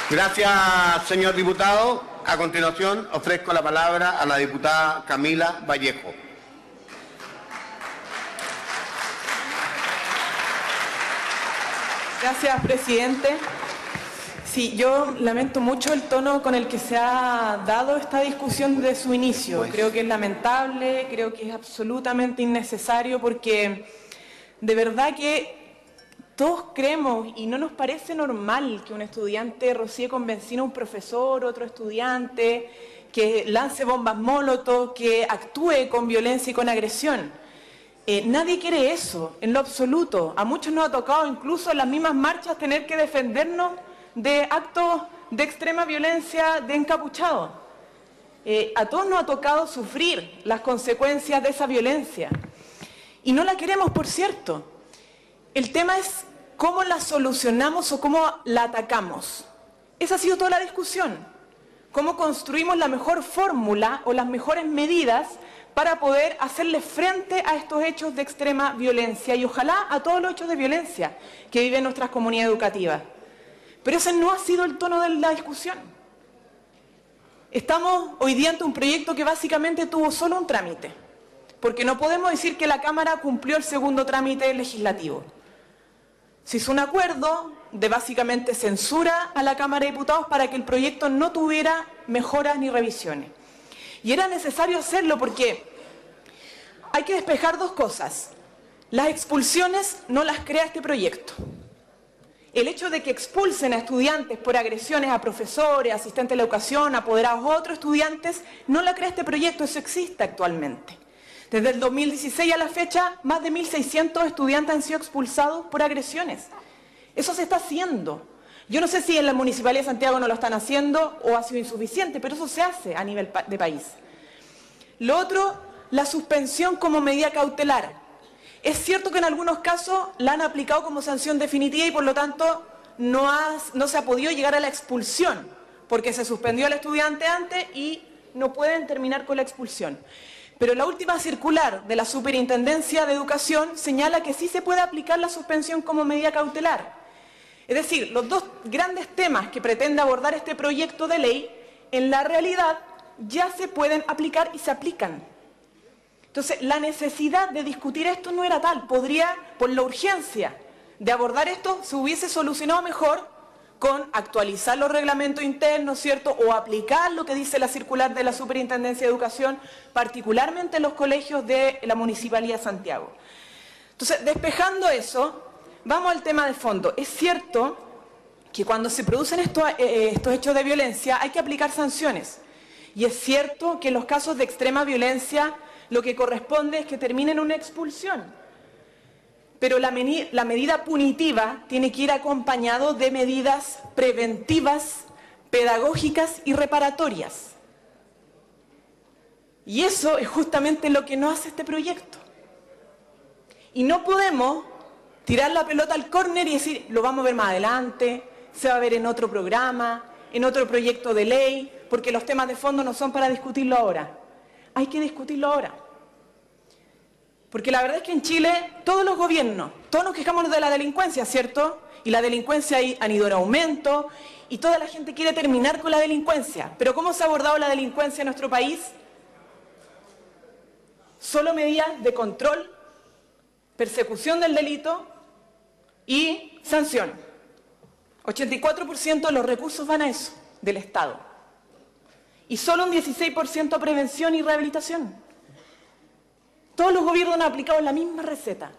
Gracias, señor diputado. A continuación, ofrezco la palabra a la diputada Camila Vallejo. Gracias, presidente. Sí, yo lamento mucho el tono con el que se ha dado esta discusión desde su inicio. Creo que es lamentable, creo que es absolutamente innecesario, porque de verdad que todos creemos y no nos parece normal que un estudiante rocíe con benzina a un profesor, otro estudiante, que lance bombas molotov, que actúe con violencia y con agresión. Nadie quiere eso, en lo absoluto. A muchos nos ha tocado incluso en las mismas marchas tener que defendernos de actos de extrema violencia de encapuchados. A todos nos ha tocado sufrir las consecuencias de esa violencia. Y no la queremos, por cierto. El tema es cómo la solucionamos o cómo la atacamos. Esa ha sido toda la discusión. Cómo construimos la mejor fórmula o las mejores medidas para poder hacerle frente a estos hechos de extrema violencia y ojalá a todos los hechos de violencia que viven nuestras comunidades educativas. Pero ese no ha sido el tono de la discusión. Estamos hoy día ante un proyecto que básicamente tuvo solo un trámite, porque no podemos decir que la Cámara cumplió el segundo trámite legislativo. Se hizo un acuerdo de básicamente censura a la Cámara de Diputados para que el proyecto no tuviera mejoras ni revisiones. Y era necesario hacerlo porque hay que despejar dos cosas. Las expulsiones no las crea este proyecto. El hecho de que expulsen a estudiantes por agresiones a profesores, asistentes de la educación, apoderados o otros estudiantes, no la crea este proyecto, eso existe actualmente. Desde el 2016 a la fecha, más de 1.600 estudiantes han sido expulsados por agresiones. Eso se está haciendo. Yo no sé si en la Municipalidad de Santiago no lo están haciendo o ha sido insuficiente, pero eso se hace a nivel de país. Lo otro, la suspensión como medida cautelar. Es cierto que en algunos casos la han aplicado como sanción definitiva y por lo tanto no se ha podido llegar a la expulsión, porque se suspendió al estudiante antes y no pueden terminar con la expulsión. Pero la última circular de la Superintendencia de Educación señala que sí se puede aplicar la suspensión como medida cautelar. Es decir, los dos grandes temas que pretende abordar este proyecto de ley, en la realidad ya se pueden aplicar y se aplican. Entonces, la necesidad de discutir esto no era tal. Podría, por la urgencia de abordar esto, se hubiese solucionado mejor con actualizar los reglamentos internos, ¿cierto? O aplicar lo que dice la circular de la Superintendencia de Educación, particularmente en los colegios de la Municipalidad de Santiago. Entonces, despejando eso, vamos al tema de fondo. Es cierto que cuando se producen estos hechos de violencia hay que aplicar sanciones. Y es cierto que en los casos de extrema violencia lo que corresponde es que termine en una expulsión. Pero la medida punitiva tiene que ir acompañado de medidas preventivas, pedagógicas y reparatorias. Y eso es justamente lo que no hace este proyecto. Y no podemos tirar la pelota al córner y decir, lo vamos a ver más adelante, se va a ver en otro programa, en otro proyecto de ley, porque los temas de fondo no son para discutirlo ahora. Hay que discutirlo ahora. Porque la verdad es que en Chile todos los gobiernos, todos nos quejamos de la delincuencia, ¿cierto? Y la delincuencia han ido en aumento y toda la gente quiere terminar con la delincuencia. Pero ¿cómo se ha abordado la delincuencia en nuestro país? Solo medidas de control, persecución del delito y sanción. 84% de los recursos van a eso, del Estado. Y solo un 16% a prevención y rehabilitación. Todos los gobiernos han aplicado la misma receta,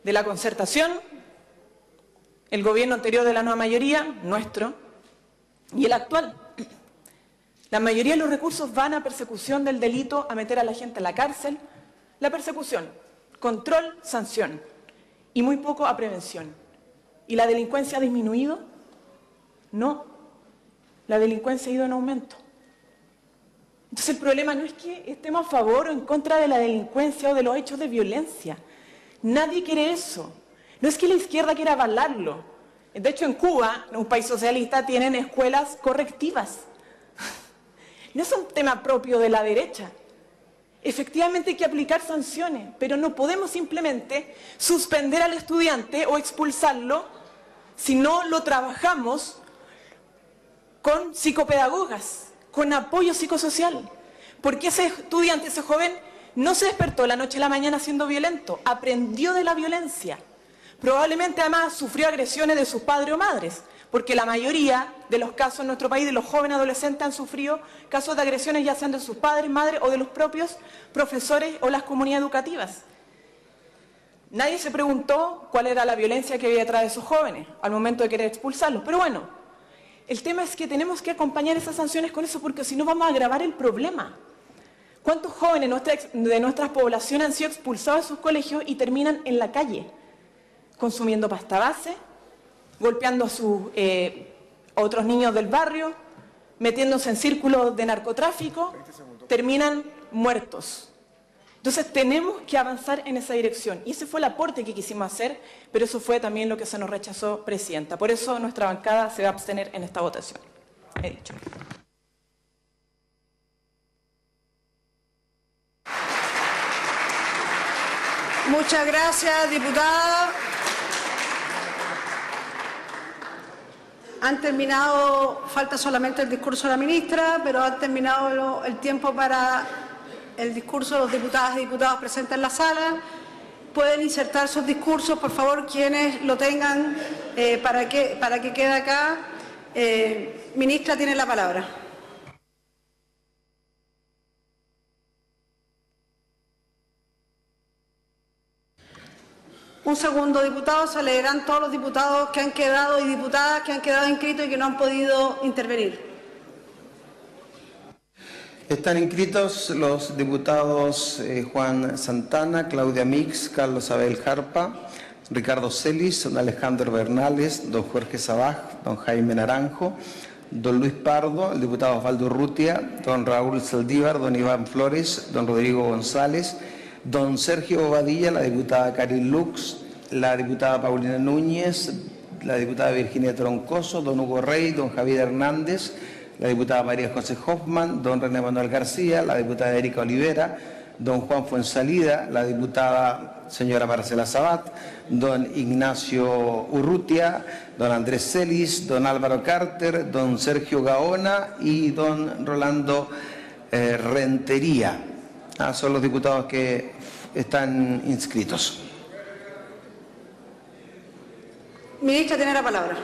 de la concertación, el gobierno anterior de la nueva mayoría, nuestro, y el actual. La mayoría de los recursos van a persecución del delito, a meter a la gente en la cárcel, la persecución, control, sanción, y muy poco a prevención. ¿Y la delincuencia ha disminuido? No, la delincuencia ha ido en aumento. Entonces el problema no es que estemos a favor o en contra de la delincuencia o de los hechos de violencia. Nadie quiere eso. No es que la izquierda quiera avalarlo. De hecho, en Cuba, un país socialista, tienen escuelas correctivas. No es un tema propio de la derecha. Efectivamente hay que aplicar sanciones, pero no podemos simplemente suspender al estudiante o expulsarlo si no lo trabajamos con psicopedagogas, con apoyo psicosocial? Porque ese estudiante, ese joven, no se despertó la noche a la mañana siendo violento, aprendió de la violencia. Probablemente además sufrió agresiones de sus padres o madres, porque la mayoría de los casos en nuestro país de los jóvenes adolescentes han sufrido casos de agresiones ya sean de sus padres, madres o de los propios profesores o las comunidades educativas. Nadie se preguntó cuál era la violencia que había detrás de esos jóvenes al momento de querer expulsarlos. Pero bueno, el tema es que tenemos que acompañar esas sanciones con eso, porque si no vamos a agravar el problema. ¿Cuántos jóvenes de nuestras poblaciones han sido expulsados de sus colegios y terminan en la calle? Consumiendo pasta base, golpeando a otros niños del barrio, metiéndose en círculos de narcotráfico, terminan muertos. Entonces tenemos que avanzar en esa dirección. Y ese fue el aporte que quisimos hacer, pero eso fue también lo que se nos rechazó, Presidenta. Por eso nuestra bancada se va a abstener en esta votación. He dicho. Muchas gracias, diputada. Han terminado, falta solamente el discurso de la ministra, pero han terminado el tiempo para el discurso de los diputadas y diputados presentes en la sala. Pueden insertar sus discursos, por favor, quienes lo tengan, para que quede acá. Ministra, tiene la palabra. Un segundo, diputados. Se leerán todos los diputados que han quedado y diputadas que han quedado inscritos y que no han podido intervenir. Están inscritos los diputados Juan Santana, Claudia Mix, Carlos Abel Jarpa, Ricardo Celis, don Alejandro Bernales, don Jorge Sabaj, don Jaime Naranjo, don Luis Pardo, el diputado Osvaldo Urrutia, don Raúl Saldívar, don Iván Flores, don Rodrigo González, don Sergio Bobadilla, la diputada Karin Lux, la diputada Paulina Núñez, la diputada Virginia Troncoso, don Hugo Rey, don Javier Hernández, la diputada María José Hoffman, don René Manuel García, la diputada Erika Olivera, don Juan Fuensalida, la diputada señora Marcela Sabat, don Ignacio Urrutia, don Andrés Celis, don Álvaro Carter, don Sergio Gaona y don Rolando Rentería. Son los diputados que están inscritos. Ministra, tiene la palabra.